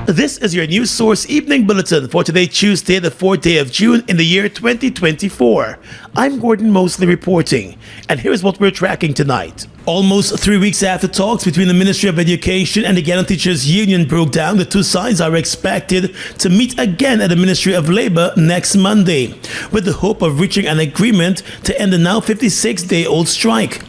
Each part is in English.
This is your News Source Evening Bulletin for today, Tuesday, the 4th day of June in the year 2024. I'm Gordon Mosley reporting, and here's what we're tracking tonight. Almost 3 weeks after talks between the Ministry of Education and the Guyana Teachers Union broke down, the two sides are expected to meet again at the Ministry of Labor next Monday, with the hope of reaching an agreement to end the now 56-day-old strike.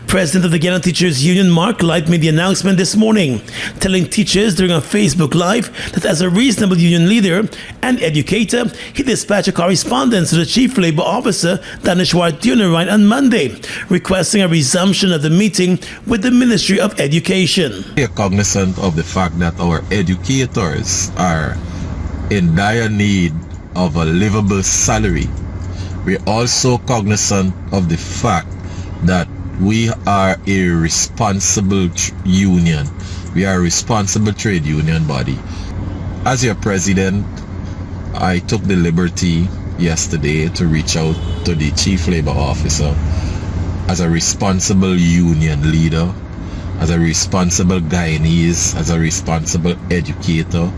President of the Guyana Teachers Union, Mark Light, made the announcement this morning, telling teachers during a Facebook Live that as a reasonable union leader and educator, he dispatched a correspondence to the Chief Labour Officer, Danishwar Dunarain, on Monday, requesting a resumption of the meeting with the Ministry of Education. We are cognizant of the fact that our educators are in dire need of a livable salary. We are also cognizant of the fact that we are a responsible union. We are a responsible trade union body. As your president, I took the liberty yesterday to reach out to the Chief Labour Officer as a responsible union leader, as a responsible Guyanese, as a responsible educator,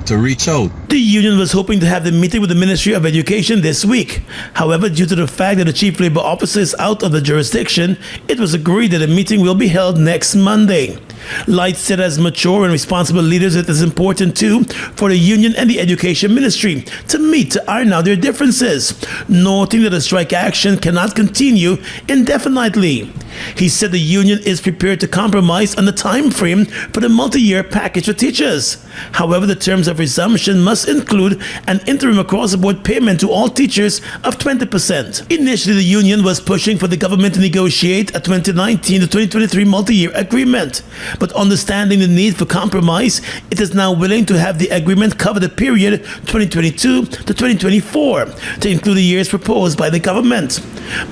to reach out. The union was hoping to have the meeting with the Ministry of Education this week. However, due to the fact that the Chief Labour Officer is out of the jurisdiction, it was agreed that the meeting will be held next Monday. Light said as mature and responsible leaders, it is important too for the union and the Education Ministry to meet to iron out their differences, noting that the strike action cannot continue indefinitely. He said the union is prepared to compromise on the time frame for the multi-year package for teachers. However, the terms of resumption must include an interim across-the-board payment to all teachers of 20%. Initially, the union was pushing for the government to negotiate a 2019 to 2023 multi-year agreement. But understanding the need for compromise, it is now willing to have the agreement cover the period 2022 to 2024 to include the years proposed by the government.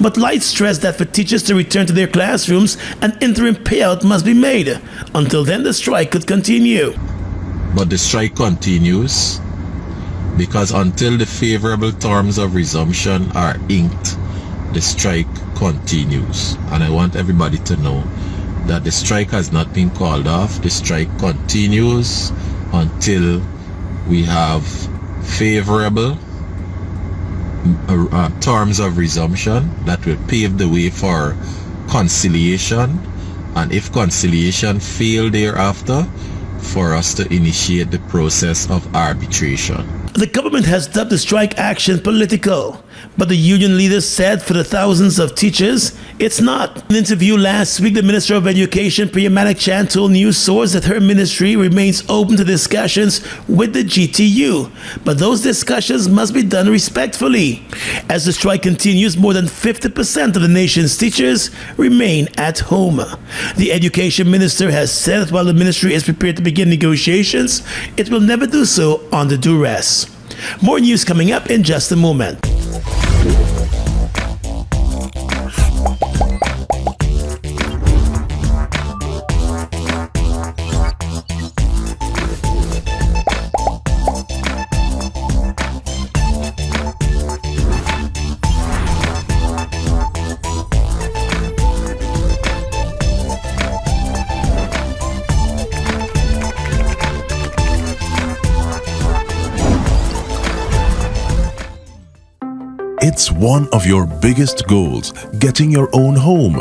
But Light stressed that for teachers to return to their classrooms, an interim payout must be made. Until then, the strike could continue. But the strike continues because until the favorable terms of resumption are inked, the strike continues. And I want everybody to know that the strike has not been called off. The strike continues until we have favorable terms of resumption that will pave the way for conciliation, and if conciliation fail thereafter, for us to initiate the process of arbitration. The government has dubbed the strike action political, but the union leaders said for the thousands of teachers, it's not. In an interview last week, the Minister of Education, Priya Manik-Chan, told News Source that her ministry remains open to discussions with the GTU, but those discussions must be done respectfully. As the strike continues, more than 50% of the nation's teachers remain at home. The Education Minister has said that while the ministry is prepared to begin negotiations, it will never do so under duress. More news coming up in just a moment. It's one of your biggest goals, getting your own home,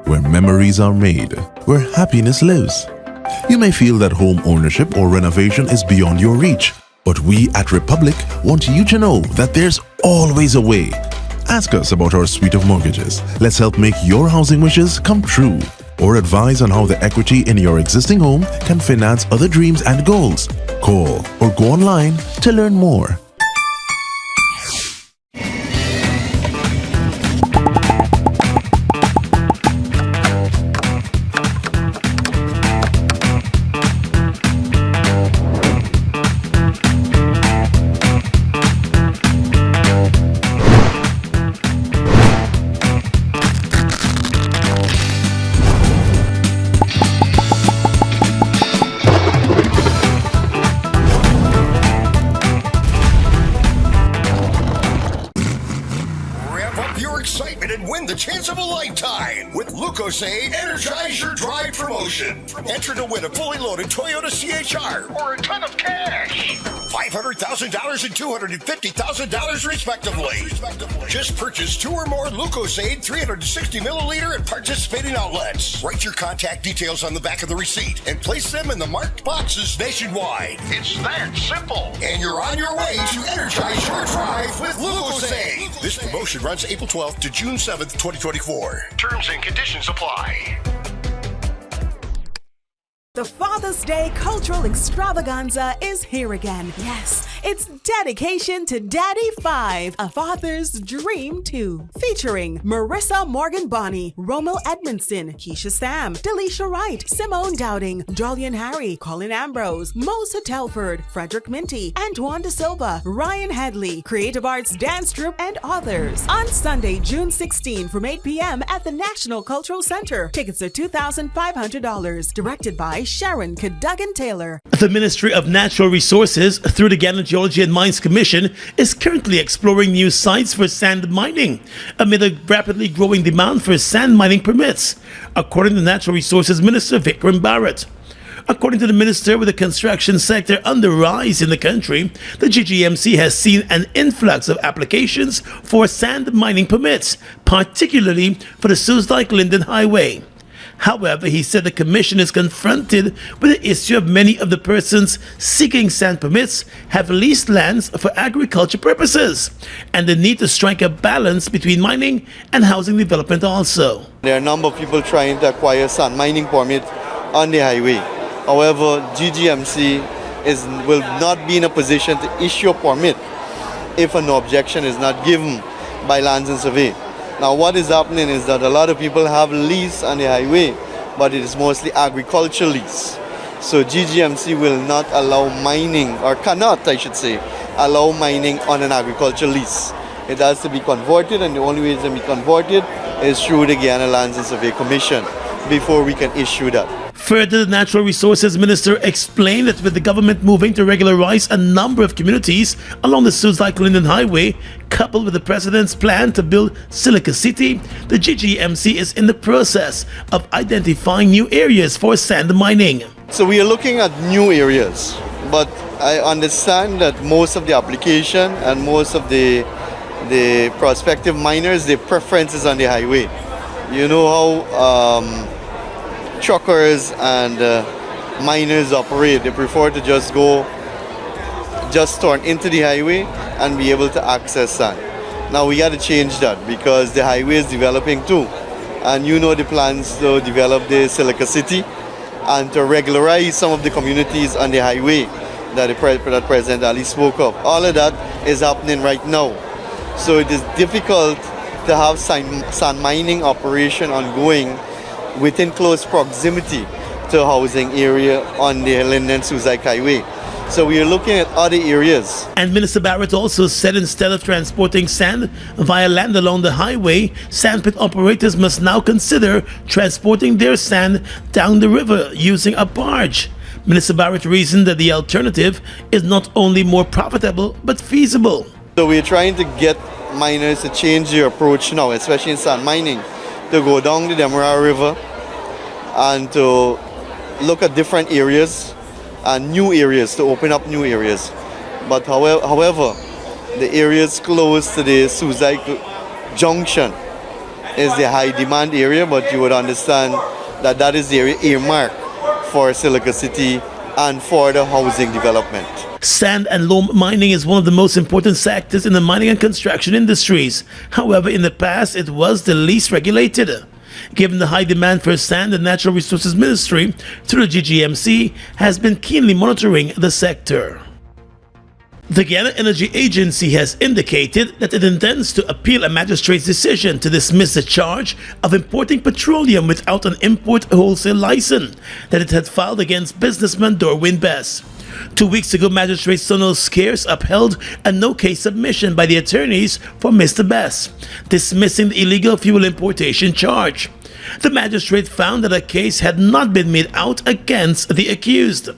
where memories are made, where happiness lives. You may feel that home ownership or renovation is beyond your reach, but we at Republic want you to know that there's always a way. Ask us about our suite of mortgages. Let's help make your housing wishes come true. Or advise on how the equity in your existing home can finance other dreams and goals. Call or go online to learn more. Revive your excitement and win the chance of a lifetime with Lucozade Energize Your Drive promotion. Enter to win a fully loaded Toyota CHR or a ton of cash. $500,000 and $250,000 respectively. Just purchase 2 or more Lucozade 360 milliliter at participating outlets. Write your contact details on the back of the receipt and place them in the marked boxes nationwide. It's that simple. And you're on your way to energize your drive with Lucozade. This promotion runs April 12th to June 7th, 2024. Terms and conditions apply. The Father's Day Cultural Extravaganza is here again. Yes, it's dedication to Daddy 5, A Father's Dream 2. Featuring Marissa Morgan Bonney, Romel Edmondson, Keisha Sam, Delisha Wright, Simone Dowding, Jolyon Harry, Colin Ambrose, Mosa Telford, Frederick Minty, Antoine De Silva, Ryan Headley, Creative Arts Dance Troupe, and others. On Sunday, June 16 from 8 p.m. at the National Cultural Center. Tickets are $2,500. Directed by Sharon Cadogan Taylor. The Ministry of Natural Resources, through the Guyana Geology and Mines Commission, is currently exploring new sites for sand mining amid a rapidly growing demand for sand mining permits, according to Natural Resources Minister Vikram Barrett. According to the minister, with the construction sector on the rise in the country, the GGMC has seen an influx of applications for sand mining permits, particularly for the Suzdijk-Linden Highway. However, he said the commission is confronted with the issue of many of the persons seeking sand permits have leased lands for agriculture purposes, and the need to strike a balance between mining and housing development also. There are a number of people trying to acquire sand mining permit on the highway. However, GGMC will not be in a position to issue a permit if an objection is not given by Lands and Survey. Now what is happening is that a lot of people have lease on the highway, but it is mostly agricultural lease. So GGMC will not allow mining, or cannot, I should say, allow mining on an agricultural lease. It has to be converted, and the only way it can be converted is through the Guyana Lands and Survey Commission before we can issue that. Further, the Natural Resources Minister explained that with the government moving to regularize a number of communities along the Suzdijk-Linden Highway, coupled with the President's plan to build Silica City, the GGMC is in the process of identifying new areas for sand mining. So we are looking at new areas, but I understand that most of the application and most of the prospective miners, their preference is on the highway. You know how truckers and miners operate. They prefer to just turn into the highway and be able to access that. Now we got to change that because the highway is developing too, and you know the plans to develop the Silica City and to regularize some of the communities on the highway that President Ali spoke of. All of that is happening right now. So it is difficult to have sand mining operation ongoing within close proximity to housing area on the Linden-Suzdijk Highway. So we are looking at other areas. And Minister Barrett also said instead of transporting sand via land along the highway, sandpit operators must now consider transporting their sand down the river using a barge. Minister Barrett reasoned that the alternative is not only more profitable but feasible. So we're trying to get miners to change their approach now, especially in sand mining, to go down the Demerara River and to look at different areas and new areas, to open up new areas. But however, the areas close to the Suzdijk Junction is the high demand area, but you would understand that that is the area earmarked for Silica City and for the housing development. Sand and loam mining is one of the most important sectors in the mining and construction industries. However, in the past, it was the least regulated. Given the high demand for sand, the Natural Resources Ministry, through the GGMC, has been keenly monitoring the sector. The Guyana Energy Agency has indicated that it intends to appeal a magistrate's decision to dismiss the charge of importing petroleum without an import wholesale license that it had filed against businessman Dorwin Bess. 2 weeks ago, Magistrate Sonal Scarce upheld a no-case submission by the attorneys for Mr. Bess, dismissing the illegal fuel importation charge. The magistrate found that a case had not been made out against the accused.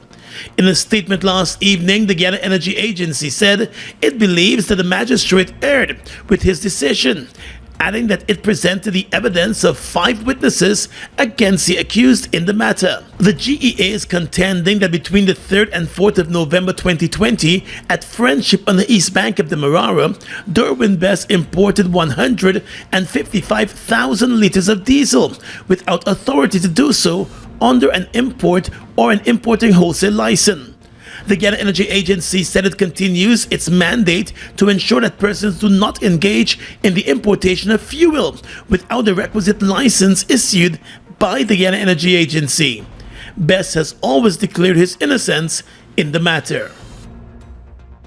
In a statement last evening, the Guyana Energy Agency said it believes that the magistrate erred with his decision, adding that it presented the evidence of 5 witnesses against the accused in the matter. The GEA is contending that between the 3rd and 4th of November 2020, at Friendship on the east bank of the Marara, Derwin Best imported 155,000 liters of diesel without authority to do so under an import or an importing wholesale license. The Guyana Energy Agency said it continues its mandate to ensure that persons do not engage in the importation of fuel without the requisite license issued by the Guyana Energy Agency. Best has always declared his innocence in the matter.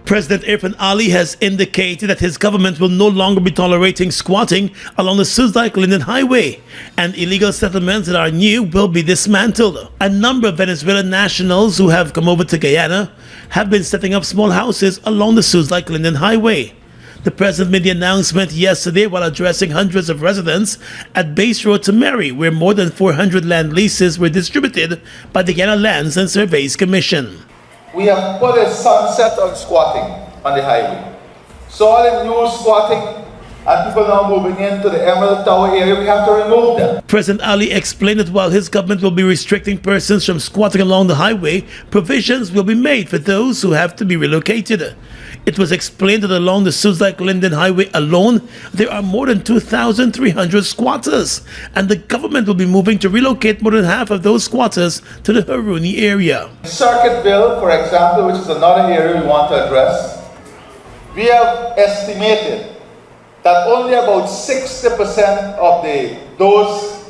President Irfan Ali has indicated that his government will no longer be tolerating squatting along the Suzdijk-Linden Highway, and illegal settlements that are new will be dismantled. A number of Venezuelan nationals who have come over to Guyana have been setting up small houses along the Suzdijk-Linden Highway. The president made the announcement yesterday while addressing hundreds of residents at Base Road to Mary, where more than 400 land leases were distributed by the Guyana Lands and Surveys Commission. We have put a sunset on squatting on the highway. So all the new squatting and people now moving into the Emerald Tower area, we have to remove them. President Ali explained that while his government will be restricting persons from squatting along the highway, provisions will be made for those who have to be relocated. It was explained that along the Suzdijk-Linden Highway alone, there are more than 2,300 squatters, and the government will be moving to relocate more than half of those squatters to the Harouni area. Circuitville, for example, which is another area we want to address, we have estimated that only about 60% of those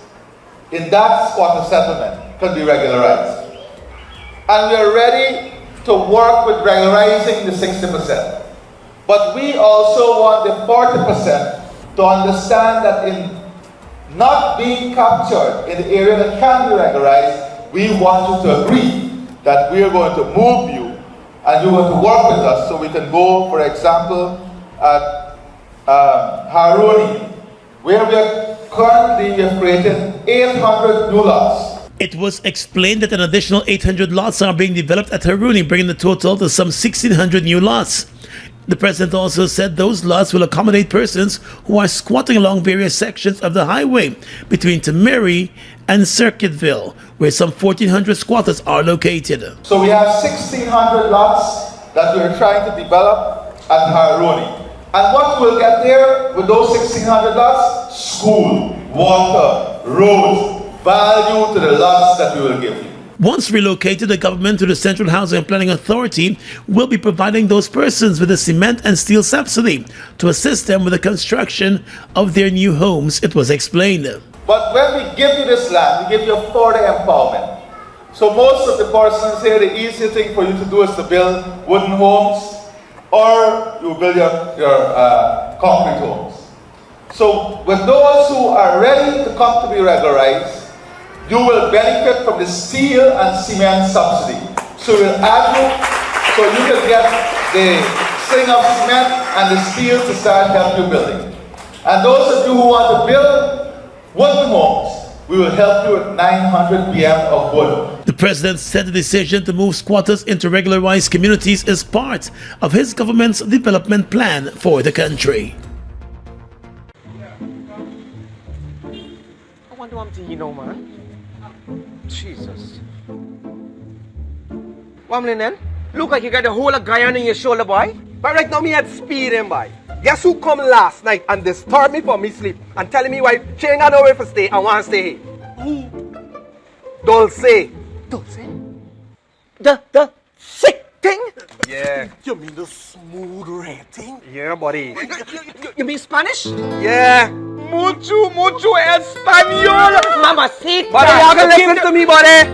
in that squatter settlement can be regularized. And we are ready to work with regularizing the 60%. But we also want the 40% to understand that in not being captured in the area that can be regularized, we want you to agree that we are going to move you and you're going to work with us so we can go, for example, at Harouni, where we have created 800 new lots. It was explained that an additional 800 lots are being developed at Harouni, bringing the total to some 1,600 new lots. The president also said those lots will accommodate persons who are squatting along various sections of the highway between Temeri and Circuitville, where some 1,400 squatters are located. So we have 1,600 lots that we are trying to develop at Harouni. And what we'll get there with those 1,600 lots? School, water, roads, value to the lots that we will give you. Once relocated, the government to the Central Housing and Planning Authority will be providing those persons with a cement and steel subsidy to assist them with the construction of their new homes, it was explained. But when we give you this land, we give you for the empowerment. So most of the persons here, the easy thing for you to do is to build wooden homes or you build your concrete homes. So with those who are ready to come to be regularized, you will benefit from the steel and cement subsidy. So we'll add you, so you can get the string of cement and the steel to start help you building. And those of you who want to build wooden homes, we will help you with 900 PM of wood. The president said the decision to move squatters into regularized communities is part of his government's development plan for the country. I wonder what you know, man. Jesus. What then? Look like you got the whole of Guyana in your shoulder, boy. But right now me had speed him, boy. Guess who come last night and disturbed me for me sleep and telling me why she ain't got nowhere to stay and want to stay here? Who? Dulce. Dulce? The sick thing? Yeah. You mean the smooth rating? Yeah, buddy. You mean Spanish? Yeah. Mucho español. Mamacita. Buddy, you can listen to me, buddy.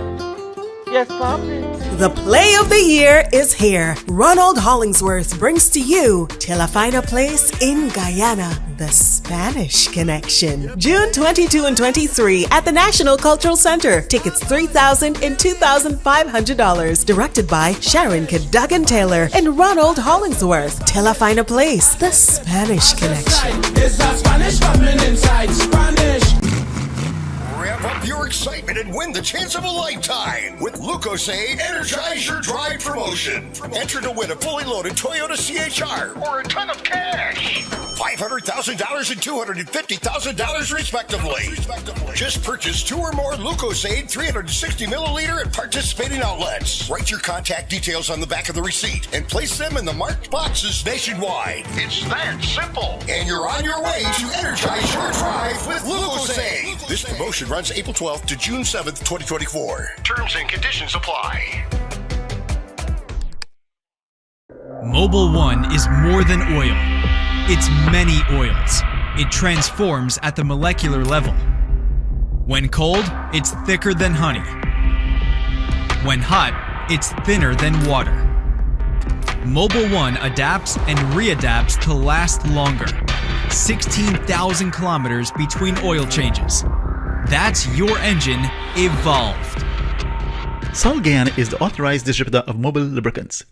Yes, Papi. The play of the year is here. Ronald Hollingsworth brings to you Till I Find a Place in Guyana, the Spanish Connection. June 22 and 23 at the National Cultural Center. Tickets $3,000 and $2,500. Directed by Sharon Cadogan Taylor and Ronald Hollingsworth. Till I Find a Place, the Spanish Connection. It's that Spanish coming inside. Spanish. Rev up your excitement and win the chance of a lifetime with Lucas. Lucozade Energize Your Drive promotion. Enter to win a fully loaded Toyota CHR or a ton of cash. $500,000 and $250,000 respectively. Just purchase 2 or more Lucozade 360 milliliter at participating outlets. Write your contact details on the back of the receipt and place them in the marked boxes nationwide. It's that simple. And you're on your way to energize your drive with Lucozade. This promotion runs April 12th to June 7th, 2024. Terms and conditions apply. Mobil 1 is more than oil. It's many oils. It transforms at the molecular level. When cold, it's thicker than honey. When hot, it's thinner than water. Mobil 1 adapts and readapts to last longer. 16,000 kilometers between oil changes. That's your engine evolved. Sol Guyana is the authorized distributor of Mobil lubricants.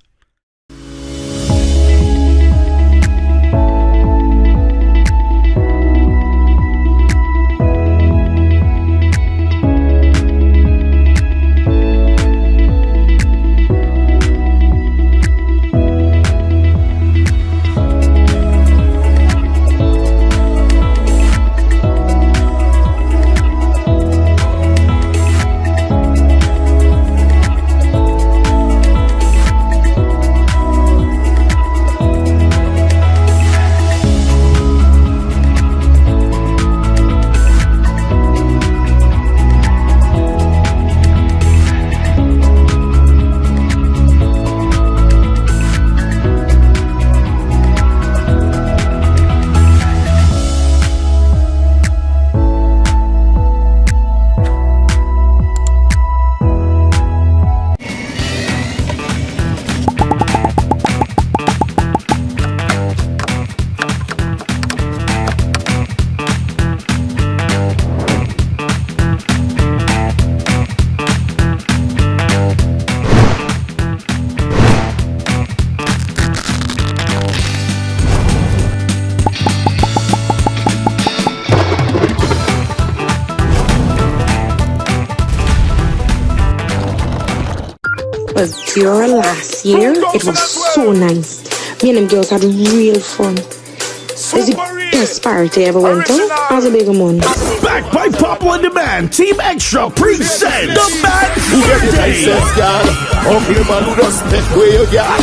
Was your last year? It was so nice. Me and them girls had real fun. It's the best party I ever went to. As a big one. Backed by Popular Demand, Team Extra present the Bad Birthday.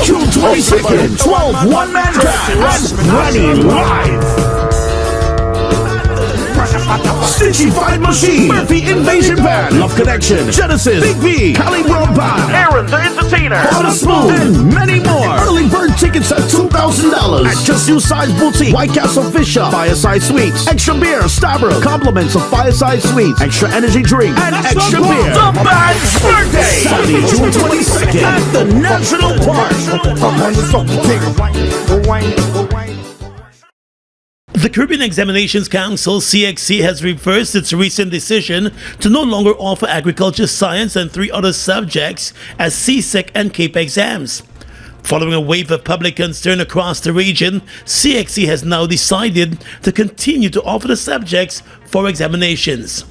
June 22nd, 12 one-man band and running live. Stitchy Fight Machine, Murphy Invasion Band, Love Connection, Genesis, Big V, Cali World Band, Aaron the Entertainer, Water Smooth, and many more. Early bird tickets at $2,000 at Just You Size Boutique, White Castle Fisher, Fireside Suites, Extra Beer, Starbucks, compliments of Fireside Suites, Extra Energy Drink, and Extra Beer. The Band's Birthday, Saturday, June 22nd at the National Park. The Caribbean Examinations Council, CXC, has reversed its recent decision to no longer offer agriculture, science, and 3 other subjects as CSEC and CAPE exams. Following a wave of public concern across the region, CXC has now decided to continue to offer the subjects for examinations.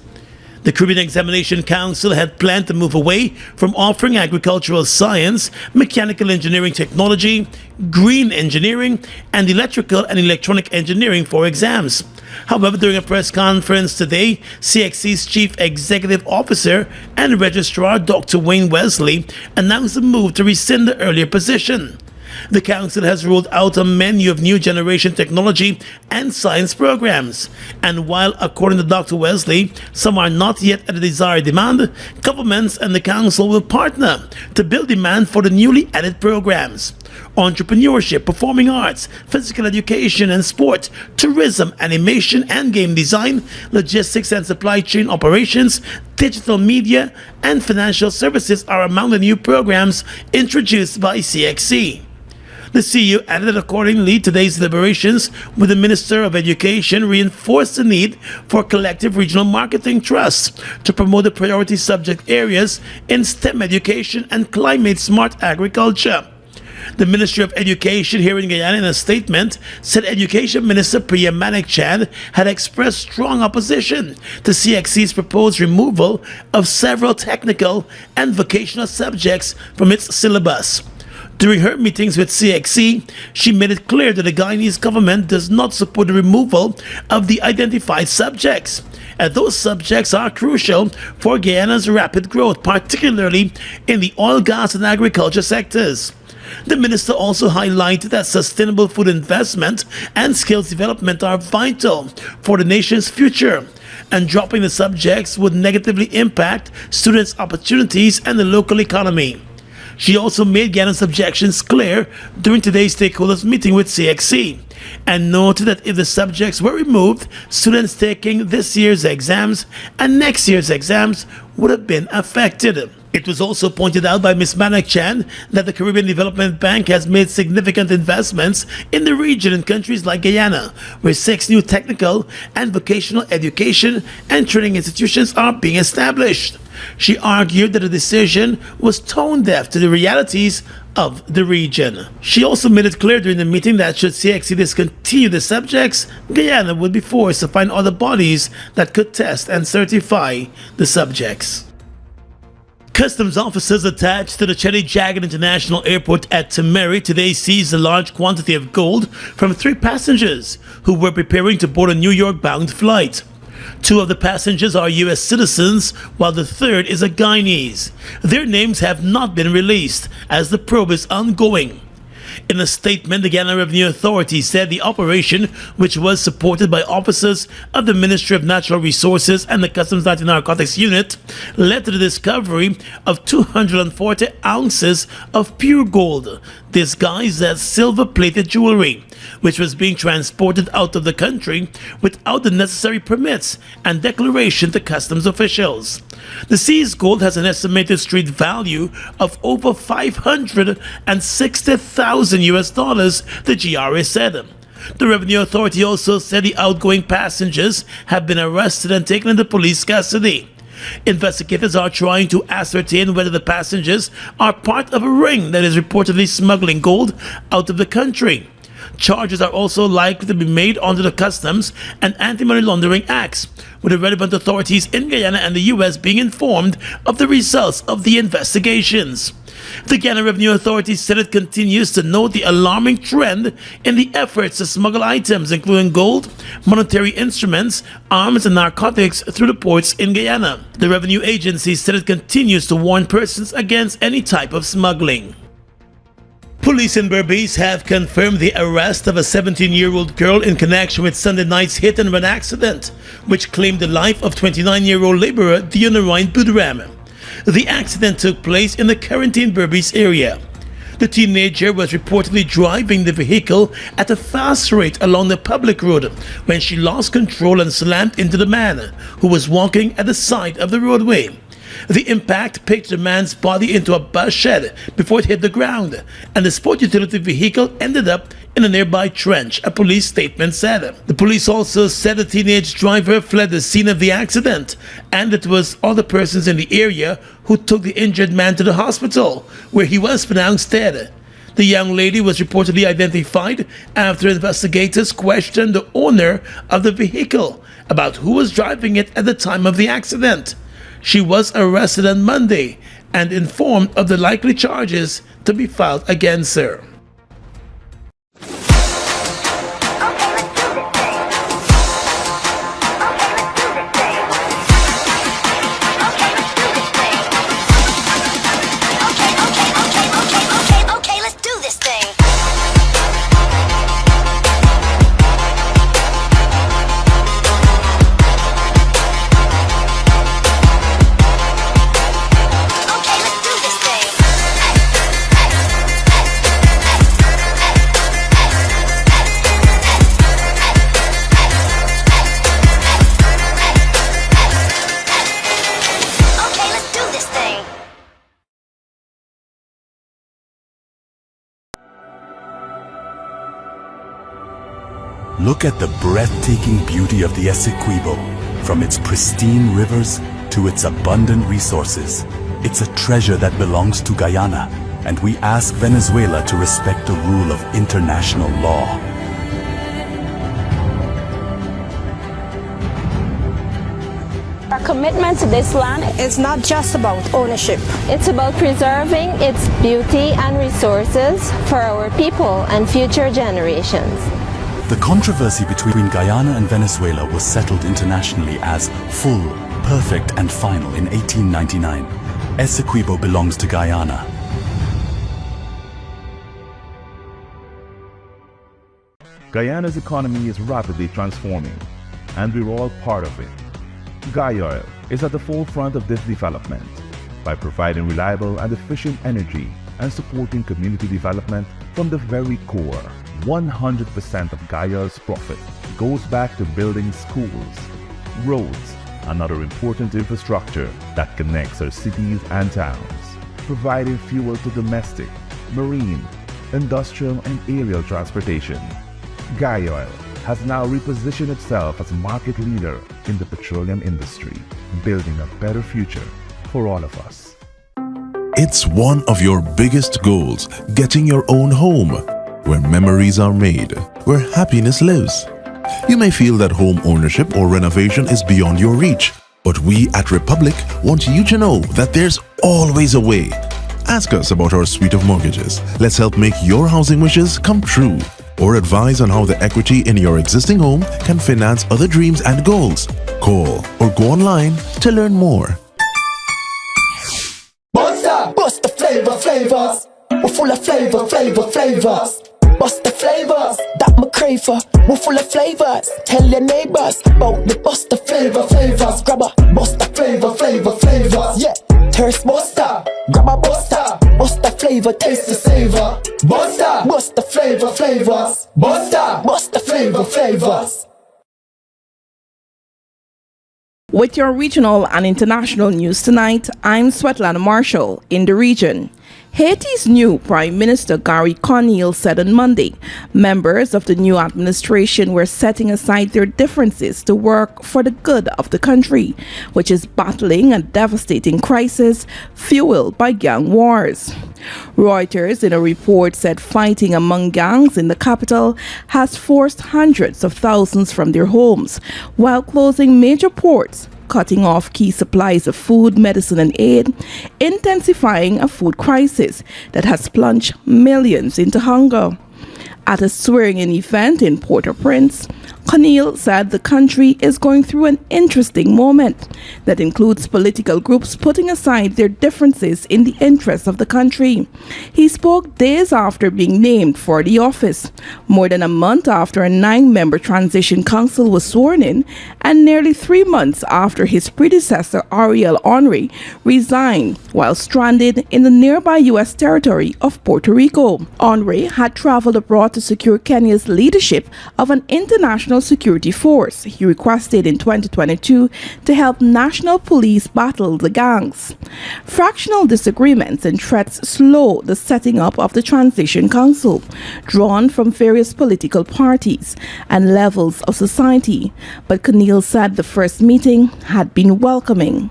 The Caribbean Examination Council had planned to move away from offering agricultural science, mechanical engineering technology, green engineering, and electrical and electronic engineering for exams. However, during a press conference today, CXC's Chief Executive Officer and Registrar Dr. Wayne Wesley announced a move to rescind the earlier position. The Council has ruled out a menu of new generation technology and science programs. And while, according to Dr. Wesley, some are not yet at the desired demand, governments and the Council will partner to build demand for the newly added programs. Entrepreneurship, performing arts, physical education and sport, tourism, animation and game design, logistics and supply chain operations, digital media, and financial services are among the new programs introduced by CXC. The CU added that accordingly, today's deliberations with the Minister of Education reinforced the need for collective regional marketing trusts to promote the priority subject areas in STEM education and climate-smart agriculture. The Ministry of Education here in Guyana, in a statement, said Education Minister Priya Manik-Chand had expressed strong opposition to CXC's proposed removal of several technical and vocational subjects from its syllabus. During her meetings with CXC, she made it clear that the Guyanese government does not support the removal of the identified subjects, and those subjects are crucial for Guyana's rapid growth, particularly in the oil, gas, and agriculture sectors. The minister also highlighted that sustainable food investment and skills development are vital for the nation's future, and dropping the subjects would negatively impact students' opportunities and the local economy. She also made Guyana's objections clear during today's stakeholders meeting with CXC, and noted that if the subjects were removed, students taking this year's exams and next year's exams would have been affected. It was also pointed out by Ms. Manik-Chand that the Caribbean Development Bank has made significant investments in the region in countries like Guyana, where 6 new technical and vocational education and training institutions are being established. She argued that the decision was tone deaf to the realities of the region. She also made it clear during the meeting that should CXC discontinue the subjects, Guyana would be forced to find other bodies that could test and certify the subjects. Customs officers attached to the Chetty Jagan International Airport at Temeri today seized a large quantity of gold from 3 passengers who were preparing to board a New York-bound flight. 2 of the passengers are U.S. citizens, while the third is a Guyanese. Their names have not been released, as the probe is ongoing. In a statement, the Guyana Revenue Authority said the operation, which was supported by officers of the Ministry of Natural Resources and the Customs Anti-Narcotics Unit, led to the discovery of 240 ounces of pure gold, disguised as silver-plated jewelry, which was being transported out of the country without the necessary permits and declaration to customs officials. The seized gold has an estimated street value of over $560,000 US, the GRA said. The Revenue Authority also said the outgoing passengers have been arrested and taken into police custody. Investigators are trying to ascertain whether the passengers are part of a ring that is reportedly smuggling gold out of the country. Charges are also likely to be made under the Customs and Anti-Money Laundering Acts, with the relevant authorities in Guyana and the U.S. being informed of the results of the investigations. The Guyana Revenue Authority said it continues to note the alarming trend in the efforts to smuggle items, including gold, monetary instruments, arms, and narcotics through the ports in Guyana. The Revenue Agency said it continues to warn persons against any type of smuggling. Police in Berbice have confirmed the arrest of a 17-year-old girl in connection with Sunday night's hit-and-run accident, which claimed the life of 29-year-old laborer Dionarine Budram. The accident took place in the Quarantine Berbice area. The teenager was reportedly driving the vehicle at a fast rate along the public road when she lost control and slammed into the man, who was walking at the side of the roadway. The impact picked the man's body into a bus shed before it hit the ground, and the sport utility vehicle ended up in a nearby trench, a police statement said. The police also said the teenage driver fled the scene of the accident, and it was other persons in the area who took the injured man to the hospital, where he was pronounced dead. The young lady was reportedly identified after investigators questioned the owner of the vehicle about who was driving it at the time of the accident. She was arrested on Monday and informed of the likely charges to be filed against her. Look at the breathtaking beauty of the Essequibo, from its pristine rivers to its abundant resources. It's a treasure that belongs to Guyana, and we ask Venezuela to respect the rule of international law. Our commitment to this land is not just about ownership. It's about preserving its beauty and resources for our people and future generations. The controversy between Guyana and Venezuela was settled internationally as full, perfect and final in 1899. Essequibo belongs to Guyana. Guyana's economy is rapidly transforming, and we're all part of it. Guyoil is at the forefront of this development by providing reliable and efficient energy and supporting community development from the very core. 100% of Guyoil's profit goes back to building schools, roads, and other important infrastructure that connects our cities and towns, providing fuel to domestic, marine, industrial, and aerial transportation. Guyoil has now repositioned itself as a market leader in the petroleum industry, building a better future for all of us. It's one of your biggest goals, getting your own home, where memories are made, where happiness lives. You may feel that home ownership or renovation is beyond your reach, but we at Republic want you to know that there's always a way. Ask us about our suite of mortgages. Let's help make your housing wishes come true. Or advise on how the equity in your existing home can finance other dreams and goals. Call or go online to learn more. Bust the flavors. We're full of flavors. Bust the flavors that me crave for. We're full of flavors. Tell your neighbors about the bust the flavors. Grab a bust the flavors. Yeah, thirst buster. Grab a buster. Bust the flavor, taste the savor. Bust the flavors. Bust the flavors. With your regional and international news tonight, I'm Svetlana Marshall in the region. Haiti's new Prime Minister Gary Conille said on Monday members of the new administration were setting aside their differences to work for the good of the country, which is battling a devastating crisis fueled by gang wars. Reuters in a report said fighting among gangs in the capital has forced hundreds of thousands from their homes while closing major ports, cutting off key supplies of food, medicine and aid, intensifying a food crisis that has plunged millions into hunger. At a swearing-in event in Port-au-Prince, Conille said the country is going through an interesting moment that includes political groups putting aside their differences in the interests of the country. He spoke days after being named for the office, more than a month after a 9-member transition council was sworn in, and nearly 3 months after his predecessor Ariel Henry resigned while stranded in the nearby U.S. territory of Puerto Rico. Henry had traveled abroad to secure Kenya's leadership of an international security force he requested in 2022 to help national police battle the gangs. Fractional disagreements and threats slow the setting up of the Transition Council, drawn from various political parties and levels of society, but Conille said the first meeting had been welcoming.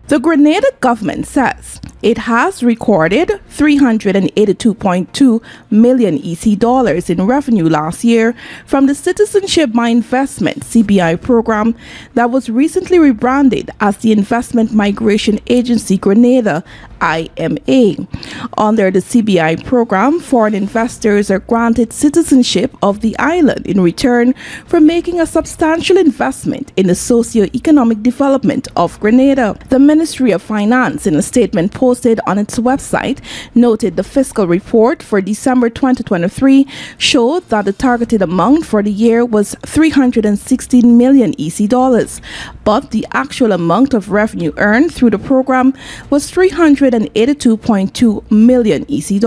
The Grenada government says it has recorded $382.2 million EC in revenue last year from the Citizenship by Investment CBI program that was recently rebranded as the Investment Migration Agency Grenada IMA. Under the CBI program, foreign investors are granted citizenship of the island in return for making a substantial investment in the socio-economic development of Grenada. The Ministry of Finance, in a statement posted on its website, noted the fiscal report for December 2023 showed that the targeted amount for the year was $316 million EC, but the actual amount of revenue earned through the program was $382.2 million EC,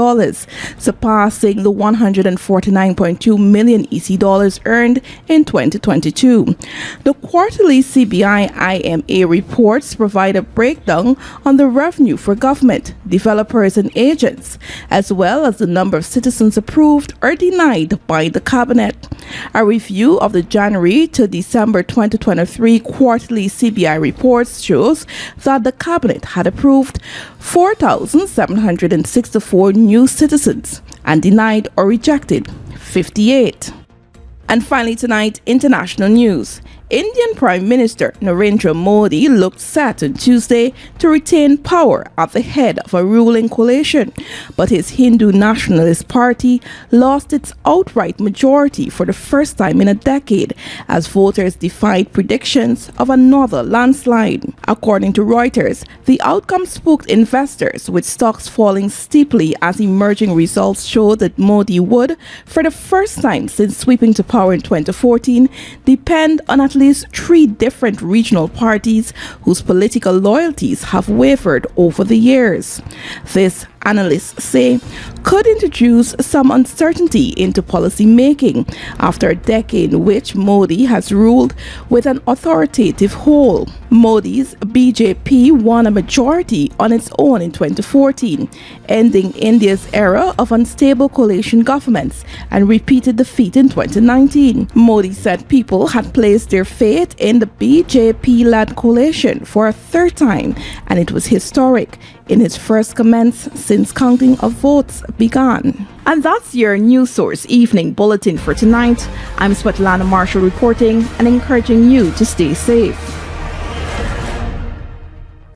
surpassing the $149.2 million EC earned in 2022. The quarterly CBI IMA reports provide a breakdown on the revenue for government, developers and agents, as well as the number of citizens approved or denied by the cabinet. A review of the January to December 2023 quarterly CBI reports shows that the cabinet had approved 4,764 new citizens and denied or rejected 58. And finally tonight, international news. Indian Prime Minister Narendra Modi looked set on Tuesday to retain power at the head of a ruling coalition, but his Hindu Nationalist Party lost its outright majority for the first time in a decade as voters defied predictions of another landslide. According to Reuters, the outcome spooked investors, with stocks falling steeply as emerging results showed that Modi would, for the first time since sweeping to power in 2014, depend on at least 3 different regional parties whose political loyalties have wavered over the years. This, analysts say, could introduce some uncertainty into policy making after a decade in which Modi has ruled with an authoritative hold. Modi's BJP won a majority on its own in 2014, ending India's era of unstable coalition governments and repeated defeat in 2019. Modi said people had placed their faith in the BJP-led coalition for a third time, and it was historic in his first commence since counting of votes began. And that's your News Source Evening Bulletin for tonight. I'm Svetlana Marshall reporting and encouraging you to stay safe.